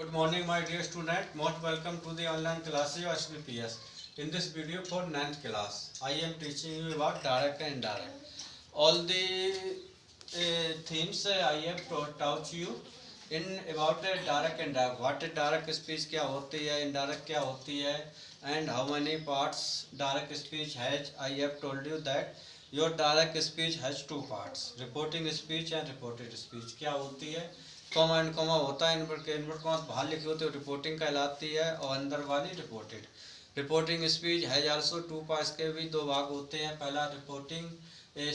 Good morning, my dear student. Most welcome to the online classes of SBPS. In this video for 9th class, I am teaching you about direct and indirect. All the themes I have taught you in about direct and indirect. What is direct speech क्या होती है, indirect क्या होती है, and how many parts direct speech has. I have told you that your direct speech has two parts: reporting speech and reported speech. क्या होती है? Comma and comma होता है, इनवर्ट कॉमा बाहर लिखी होती है रिपोर्टिंग कहलाती है, और अंदर वाली रिपोर्टेड। रिपोर्टिंग स्पीच है आल्सो टू पार्ट्स, के भी दो भाग होते हैं, पहला रिपोर्टिंग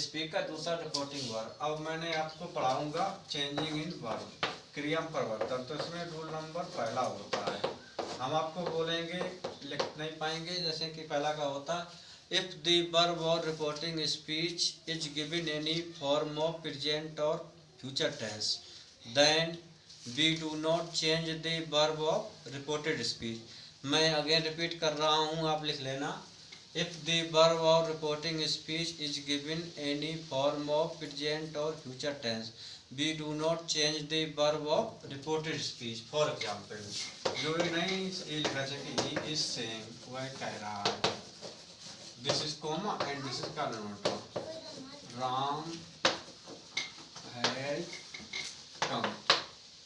स्पीक का, दूसरा रिपोर्टिंग वर्ब। अब मैंने आपको पढ़ाऊंगा चेंजिंग इन वर्ब, क्रिया परिवर्तन। तो इसमें रूल नंबर पहला होता है, हम आपको बोलेंगे, लिख नहीं पाएंगे, जैसे कि पहला का होता इफ द वर्ब और reporting speech is given any form of present और future tense, then we do not change the verb of reported speech. मैं अगेन रिपीट कर रहा हूँ, आप लिख लेना। if the verb of reporting speech is given any form of present or future tense, we do not change the verb of reported speech. for example, जो नहीं ये लिखा है कि he is saying, वह कह रहा है, this is comma and this is colon, Ram has come।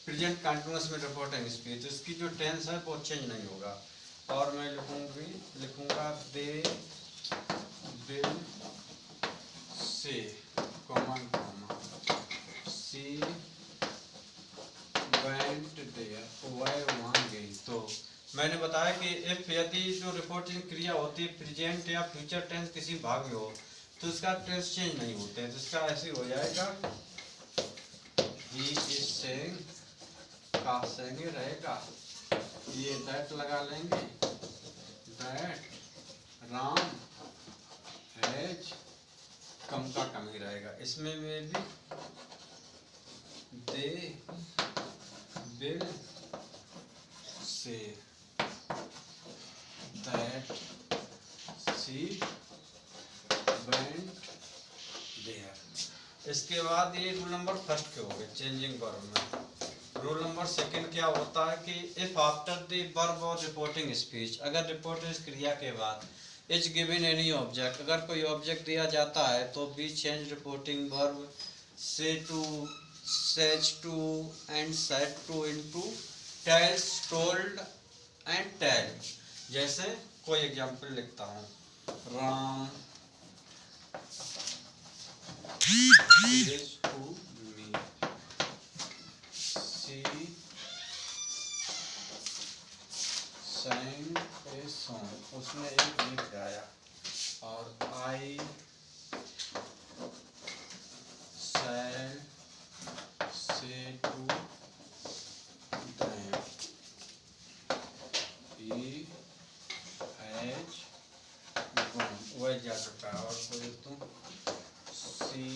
Present continuous में रिपोर्टिंग स्पीच, तो इसकी जो टेंस है वो चेंज नहीं होगा। और मैं लिखूंगा they will say common comma she went there, वह वहाँ गई। तो मैंने बताया कि इफ यदि जो रिपोर्टिंग क्रिया होती है प्रेजेंट या फ्यूचर टेंस किसी भाग में हो तो इसका टेंस चेंज नहीं होते हैं। तो इसका ऐसे हो जाएगा he is saying, का saying रहेगा, ये that लगा लेंगे, that राम हैज कम का कम ही रहेगा। इसमें में भी they will say that she went there। इसके बाद ये रूल नंबर फर्स्ट के हो गए चेंजिंग वर्ब में। रूल नंबर सेकंड क्या होता है कि इफ आफ्टर द वर्ब और रिपोर्टिंग स्पीच, अगर रिपोर्टिंग क्रिया के बाद इज गिवन एनी ऑब्जेक्ट, अगर कोई ऑब्जेक्ट दिया जाता है तो be change reporting verb say to, says to and said to into tells, told and tell. जैसे कोई एग्जांपल लिखता हूँ, Ram is to me, she sang a song, उसने एक गीत गाया। और I said say to them, he has gone, वह जा चुका है। और कोई तुम she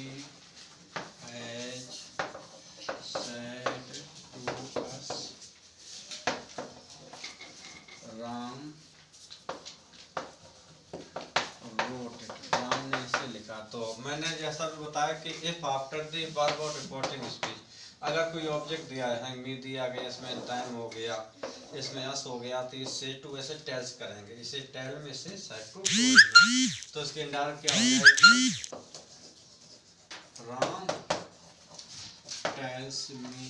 has said to us, Ram wrote it, Ram ने इसे लिखा। तो मैंने जैसा भी बताया कि इफ आफ्टर द वर्ब और रिपोर्टिंग स्पीच, अगर कोई ऑब्जेक्ट दिया है, मी दिया गया, इसमें टाइम हो गया, इसमें अस हो गया, तो इससे टू ऐसे टेल्स करेंगे, इसे टेल में से सेड टू, तो इसके इंडायरेक्ट क्या हो जाएगी, राम टेल्स मी,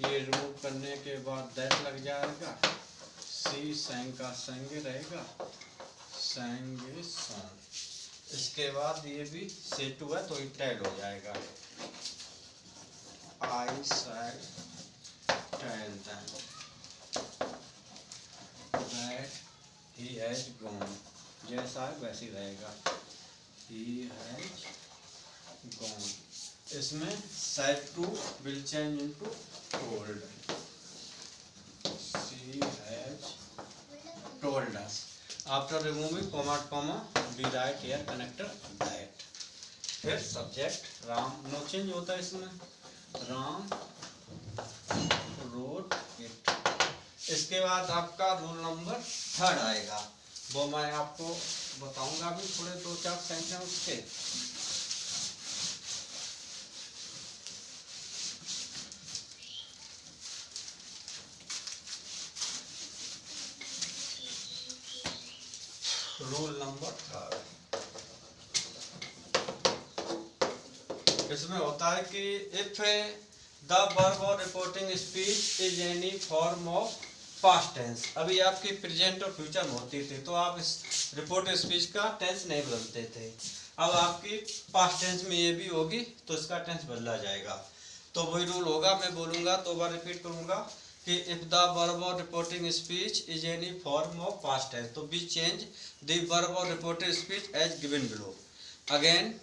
ये रिमूव करने के बाद दैट लग जाएगा, सी sang का sang रहेगा, sang a song। इसके बाद ये भी से टू है तो ये टेल हो जाएगा, I said tell them that he has gone, जैसा है वैसे ही रहेगा, he has gone। इसमें said to will change into told, she has told us। after removing comma comma we write here connector that। फिर subject Ram, no change होता है इसमें, Ram wrote it। इसके बाद आपका रूल नंबर थर्ड आएगा, वो मैं आपको बताऊंगा अभी थोड़े 2-4 सेंटेंस उसके। रूल नंबर 3 इसमें होता है कि इफ द वर्ब और reporting speech is any form of past tense. अभी आपकी प्रेजेंट और फ्यूचर में होती थी तो आप इस रिपोर्ट स्पीच का टेंस नहीं बदलते थे। अब आपकी पास्ट टेंस में ये भी होगी तो इसका टेंस बदला जाएगा। तो वही रूल होगा, मैं बोलूँगा दो बार रिपीट करूँगा कि इफ द वर्ब और reporting speech is any form of past tense तो बी चेंज द वर्ब और reporting speech as given below. Again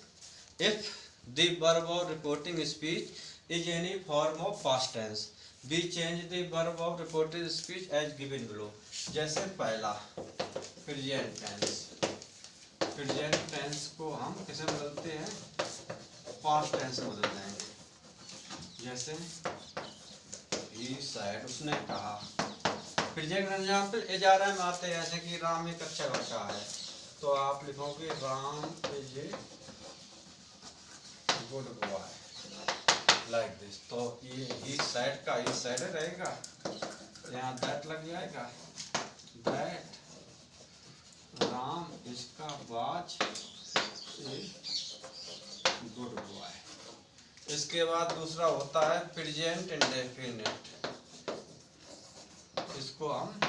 if the verb of reporting speech is any form of past tense we change the verb of reporting speech as given below। जैसे पहला present tense को हम किसे बदलते हैं, past tense में बदल देंगे। जैसे he said, उसने कहा। present एग्जाम्पल ए जा रहा है आते हैं जैसे कि राम एक अच्छा लड़का है तो आप लिखोगे Ram is a good boy like this. तो ये इस साइड का इस साइड रहेगा, यहाँ दैट लग जाएगा, दैट राम इसका वाच गुड बॉय। इसके बाद दूसरा होता है प्रेजेंट इंडेफिनिट, इसको हम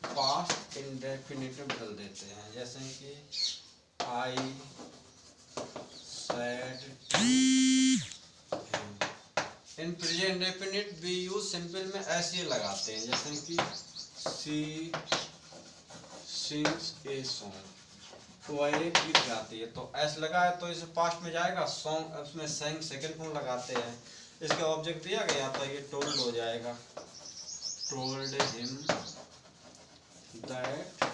पास्ट इंडेफिनिट में बदल देते हैं। जैसे कि I in present indefinite we use simple में ऐसे लगाते हैं जैसे कि सी सिंग्स ए सॉन्ग, तो वह एक गीत गाती है तो ऐसे लगा है तो इसे पास्ट में जाएगा, सॉन्ग उसमें सेंग सेकंड फॉर्म लगाते हैं। इसका ऑब्जेक्ट दिया गया तो ये टोल्ड हो जाएगा, टोल्ड हिम दैट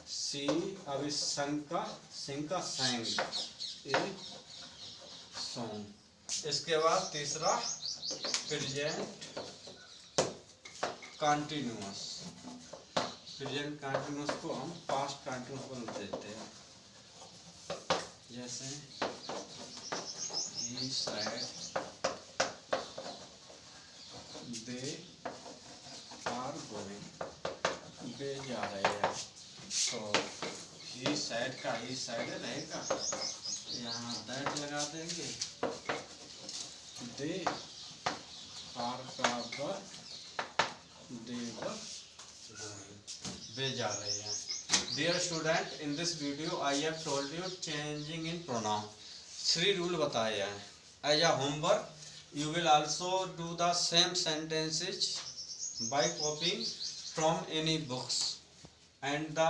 सी। अब इस सिंग का सेंग ए सॉन्ग। इसके बाद तीसरा प्रेजेंट कंटिन्यूअस, प्रेजेंट कंटिन्यूअस को हम पास्ट कंटिन्यूअस बदल देते हैं। जैसे he said they are going, वे जा रहे हैं तो he said का he said रहेगा, यहाँ दैट लगा देंगे, दे आर का वर दे वर वे जा रहे हैं। Dear student, in this video I have told you changing in pronoun 3 rule बताए हैं। As a homework you will also do the same sentences by copying from any books and the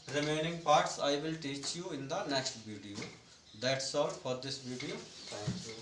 remaining parts I will teach you in the next video. That's all for this video. Thank you.